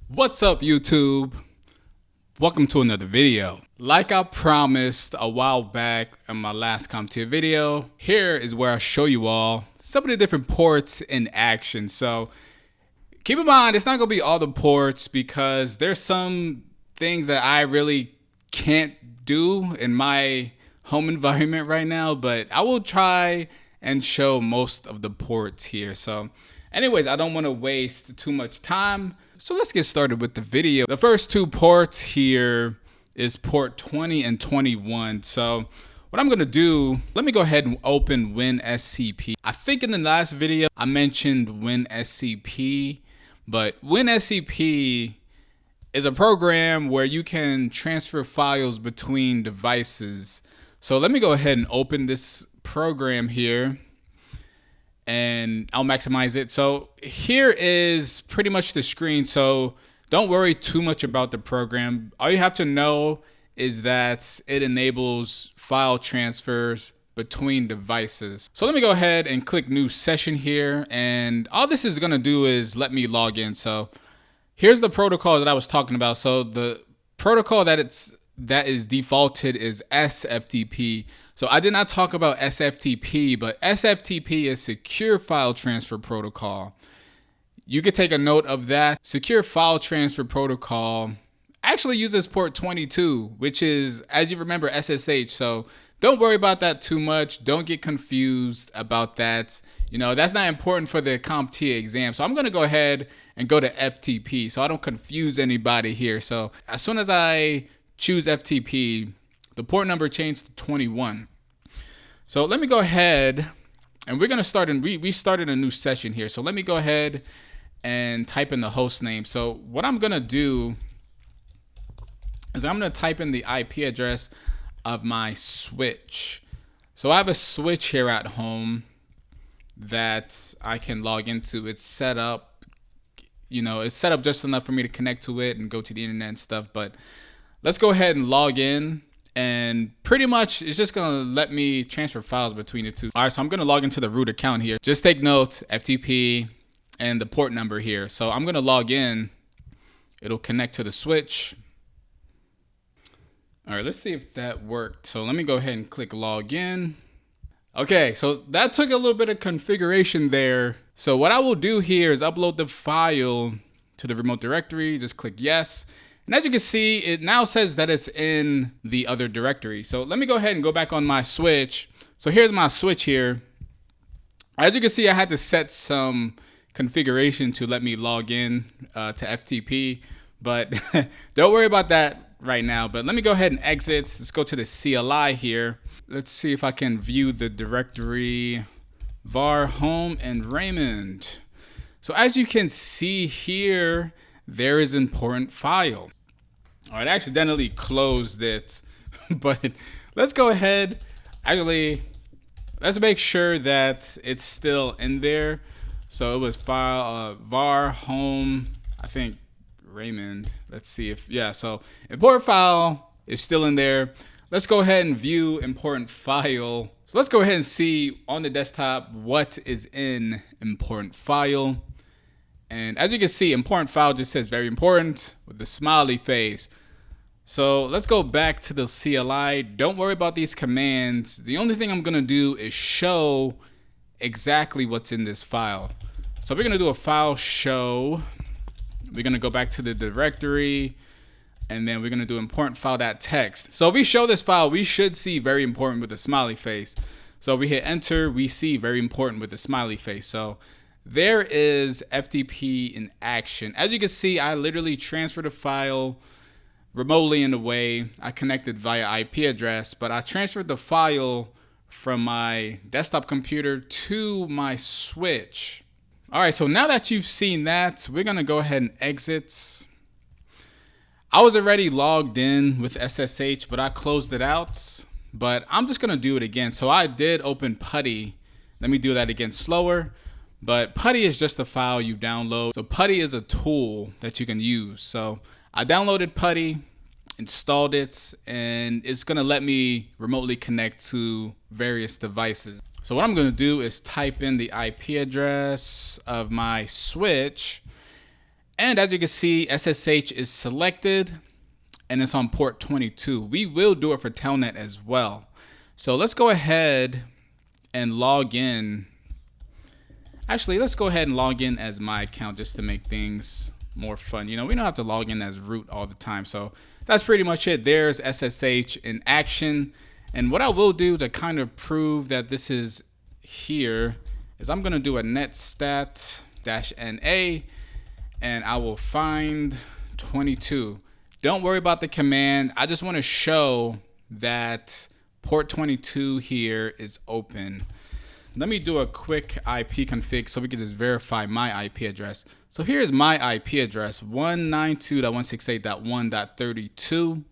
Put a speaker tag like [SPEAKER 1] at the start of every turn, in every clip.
[SPEAKER 1] What's up, YouTube? Welcome to another video. Like I promised a while back in my last CompTIA video, here is where I show you all some of the different ports in action. So keep in mind, it's not gonna be all the ports because there's some things that I really can't do in my home environment right now, but I will try and show most of the ports here. So anyways, I don't want to waste too much time. So let's get started with the video. The first two ports here is port 20 and 21. So what I'm going to do, let me go ahead and open WinSCP. I think in the last video I mentioned WinSCP, but WinSCP is a program where you can transfer files between devices. So let me go ahead and open this program here and I'll maximize it. So here is pretty much the screen. So don't worry too much about the program. All you have to know is that it enables file transfers between devices. So let me go ahead and click new session here. And all this is gonna do is let me log in. So here's the protocol that I was talking about. So the protocol that is defaulted is SFTP. So I did not talk about SFTP, but SFTP is Secure File Transfer Protocol. You could take a note of that. Secure File Transfer Protocol actually uses port 22, which is, as you remember, SSH. So don't worry about that too much. Don't get confused about that. You know, that's not important for the CompTIA exam. So I'm going to go ahead and go to FTP so I don't confuse anybody here. So as soon as I choose FTP, the port number changed to 21. So let me go ahead and we're going to start in, we started a new session here. So let me go ahead and type in the host name. So what I'm going to do is I'm going to type in the IP address of my switch. So I have a switch here at home that I can log into. It's set up, you know, it's set up just enough for me to connect to it and go to the internet and stuff. But let's go ahead and log in, and pretty much it's just gonna let me transfer files between the two. All right, so I'm gonna log into the root account here. Just take note, FTP and the port number here. So I'm gonna log in. It'll connect to the switch. All right, let's see if that worked. So let me go ahead and click log in. Okay, so that took a little bit of configuration there. So what I will do here is upload the file to the remote directory. Just click yes. And as you can see, it now says that it's in the other directory. So let me go ahead and go back on my switch. So here's my switch here. As you can see, I had to set some configuration to let me log in to FTP, but don't worry about that right now. But let me go ahead and exit. Let's go to the CLI here. Let's see if I can view the directory var home and Raymond. So as you can see here, there is important file. All right, I accidentally closed it, but let's go ahead. Actually, let's make sure that it's still in there. So it was file var home, I think Raymond. Let's see if, yeah, so important file is still in there. Let's go ahead and view important file. So let's go ahead and see on the desktop what is in important file. And as you can see, important file just says very important with the smiley face. So let's go back to the CLI. Don't worry about these commands. The only thing I'm gonna do is show exactly what's in this file. So we're gonna do a file show. We're gonna go back to the directory, and then we're gonna do important file.txt. So if we show this file, we should see very important with the smiley face. So if we hit enter, we see very important with the smiley face. So there is FTP in action. As you can see, I literally transferred a file remotely in a way. I connected via IP address, but I transferred the file from my desktop computer to my switch. All right, so now that you've seen that, we're gonna go ahead and exit. I was already logged in with SSH, but I closed it out. But I'm just gonna do it again. So I did open PuTTY. Let me do that again slower. But PuTTY is just a file you download. So PuTTY is a tool that you can use. So I downloaded PuTTY, installed it, and it's gonna let me remotely connect to various devices. So what I'm gonna do is type in the IP address of my switch, And as you can see, SSH is selected and it's on port 22. We will do it for Telnet as well. So let's go ahead and log in. Actually, let's go ahead and log in as my account just to make things more fun. You know, we don't have to log in as root all the time. So that's pretty much it. There's SSH in action. And what I will do to kind of prove that this is here is I'm going to do a netstat -NA and I will find 22. Don't worry about the command. I just want to show that port 22 here is open. Let me do a quick IP config so we can just verify my IP address. So here's my IP address, 192.168.1.32.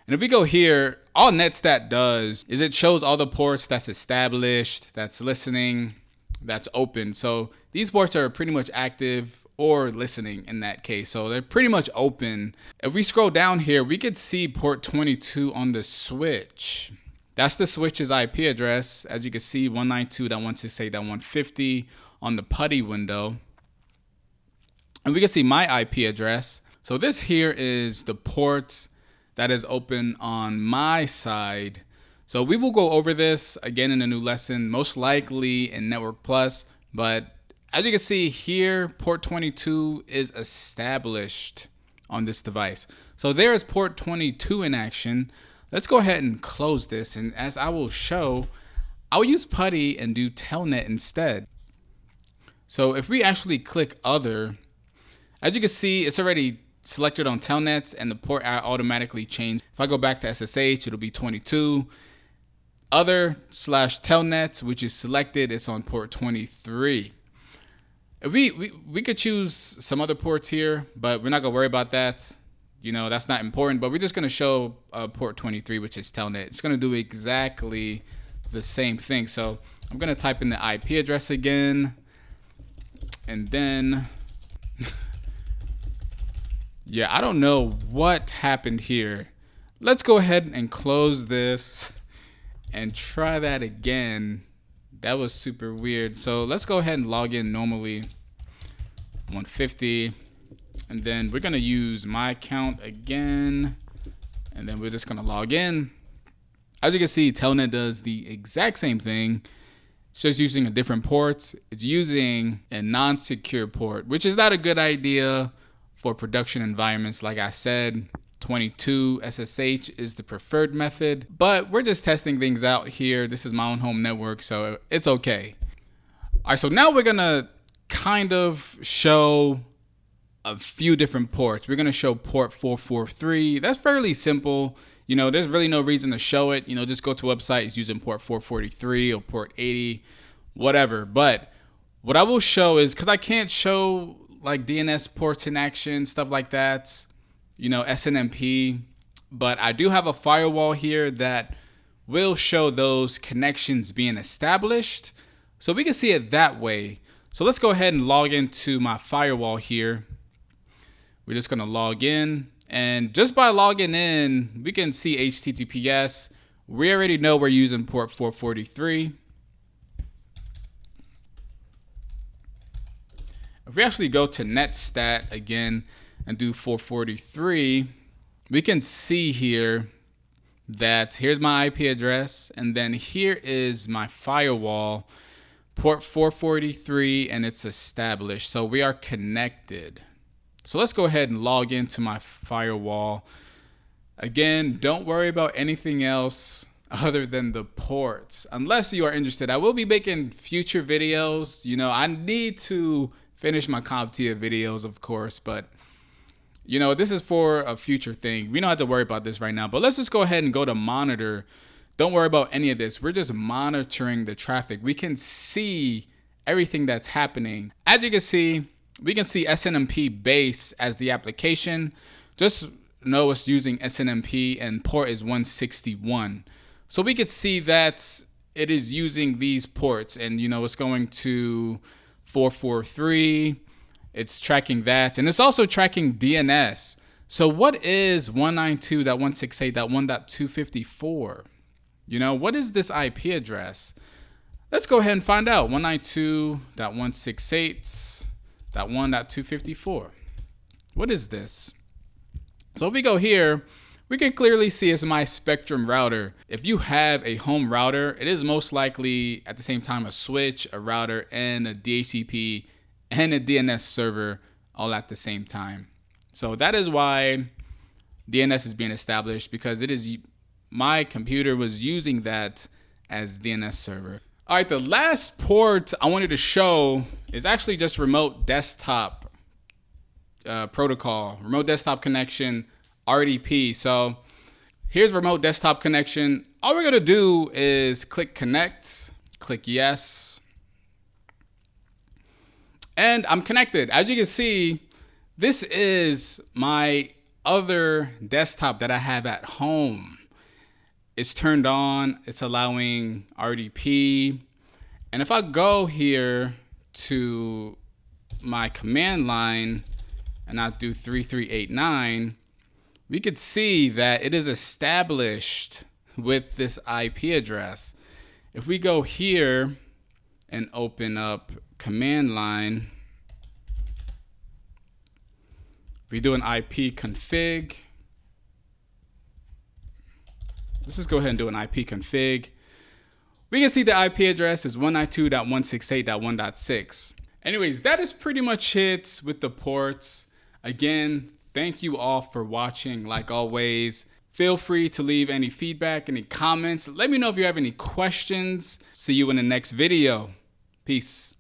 [SPEAKER 1] And if we go here, all netstat does is it shows all the ports that's established, that's listening, that's open. So these ports are pretty much active or listening in that case. So they're pretty much open. If we scroll down here, we could see port 22 on the switch. That's the switch's IP address. As you can see, 192.168.150 on the PuTTY window. And we can see my IP address. So this here is the port that is open on my side. So we will go over this again in a new lesson, most likely in Network Plus. But as you can see here, port 22 is established on this device. So there is port 22 in action. Let's go ahead and close this. And as I will show, I'll use PuTTY and do Telnet instead. So if we actually click other, as you can see, it's already selected on Telnet and the port automatically changed. If I go back to SSH, it'll be 22. Other/Telnet, which is selected, it's on port 23. If we could choose some other ports here, but we're not gonna worry about that. You know, that's not important, but we're just gonna show port 23, which is Telnet. It's gonna do exactly the same thing. So I'm gonna type in the IP address again, and then yeah, I don't know what happened here. Let's go ahead and close this and try that again. That was super weird. So let's go ahead and log in normally, 150. And then we're gonna use my account again. And then we're just gonna log in. As you can see, Telnet does the exact same thing. It's just using a different port. It's using a non-secure port, which is not a good idea for production environments. Like I said, 22 SSH is the preferred method, but we're just testing things out here. This is my own home network, so it's okay. All right, so now we're gonna kind of show a few different ports. We're gonna show port 443. That's fairly simple. You know, there's really no reason to show it. You know, just go to a website, it's using port 443 or port 80, whatever. But what I will show is, because I can't show like DNS ports in action, stuff like that, you know, SNMP, but I do have a firewall here that will show those connections being established. So we can see it that way. So let's go ahead and log into my firewall here. We're just gonna log in, and just by logging in, we can see HTTPS. We already know we're using port 443. If we actually go to netstat again and do 443, we can see here that here's my IP address, and then here is my firewall, port 443, and it's established. So we are connected. So let's go ahead and log into my firewall. Again, don't worry about anything else other than the ports, unless you are interested. I will be making future videos. You know, I need to finish my CompTIA videos, of course, but you know, this is for a future thing. We don't have to worry about this right now, but let's just go ahead and go to monitor. Don't worry about any of this. We're just monitoring the traffic. We can see everything that's happening. As you can see, we can see SNMP base as the application. Just know it's using SNMP and port is 161. So we could see that it is using these ports, and you know, it's going to 443. It's tracking that, and it's also tracking DNS. So what is 192.168.1.254? You know, what is this IP address? Let's go ahead and find out. 192.168.1.254. What is this? So if we go here, we can clearly see it's my Spectrum router. If you have a home router, it is most likely at the same time a switch, a router, and a DHCP and a DNS server all at the same time. So that is why DNS is being established, because it is my computer was using that as DNS server. All right, the last port I wanted to show is actually just remote desktop protocol, remote desktop connection, RDP. So here's remote desktop connection. All we're gonna do is click connect, click yes, and I'm connected. As you can see, this is my other desktop that I have at home. It's turned on, it's allowing RDP. And if I go here to my command line and I do 3389, we could see that it is established with this IP address. If we go here and open up command line, we do an IP config. Let's just go ahead and do an IP config. We can see the IP address is 192.168.1.6. Anyways, that is pretty much it with the ports. Again, thank you all for watching. Like always, feel free to leave any feedback, any comments. Let me know if you have any questions. See you in the next video. Peace.